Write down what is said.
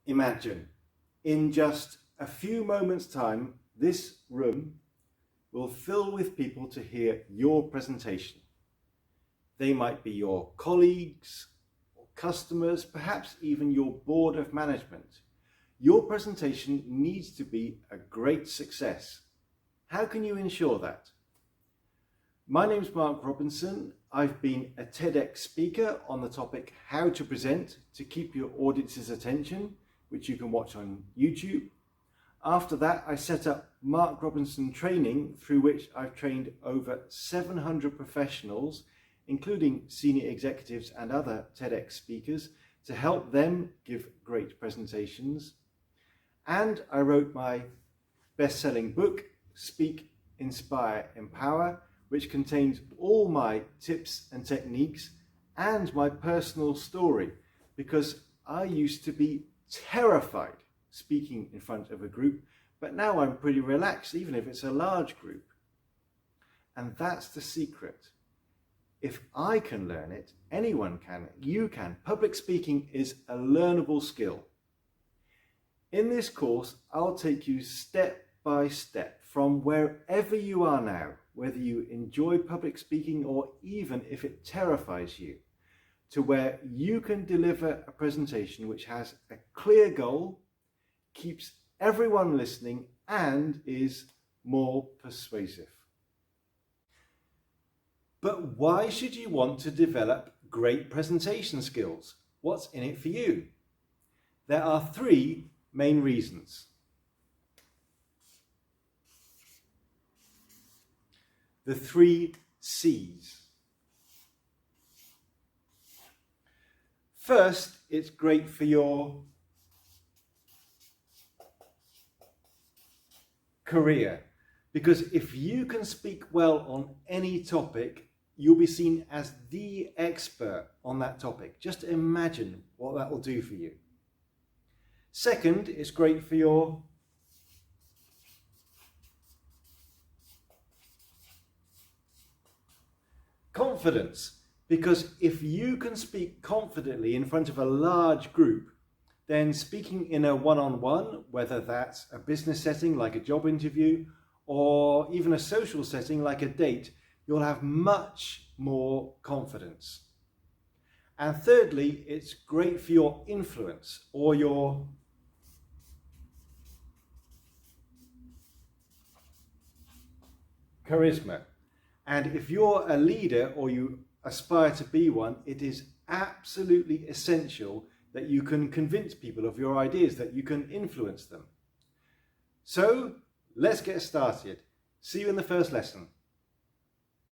Imagine, in just a few moments' time, this room will fill with people to hear your presentation. They might be your colleagues or customers, perhaps even your board of management. Your presentation needs to be a great success. How can you ensure that? My name's Mark Robinson. I've been a TEDx speaker on the topic how to present to keep your audience's attention, which you can watch on YouTube. After that, I set up Mark Robinson Training, through which I've trained over 700 professionals, including senior executives and other TEDx speakers, to help them give great presentations. And I wrote my best-selling book, Speak, Inspire, Empower, which contains all my tips and techniques and my personal story, because I used to be terrified speaking in front of a group, but now I'm pretty relaxed, even if it's a large group. And that's the secret. If I can learn it, anyone can, you can. Public speaking is a learnable skill. In this course, I'll take you step by step from wherever you are now, whether you enjoy public speaking or even if it terrifies you, to where you can deliver a presentation which has a clear goal, keeps everyone listening, and is more persuasive. But why should you want to develop great presentation skills? What's in it for you? There are three main reasons. The 3 C's. First, it's great for your career, because if you can speak well on any topic, you'll be seen as the expert on that topic. Just imagine what that will do for you. Second, it's great for your confidence, because if you can speak confidently in front of a large group, then speaking in a one-on-one, whether that's a business setting like a job interview or even a social setting like a date, you'll have much more confidence. And thirdly, it's great for your influence or your charisma. And if you're a leader or you aspire to be one, it is absolutely essential that you can convince people of your ideas, that you can influence them. So let's get started. See you in the first lesson.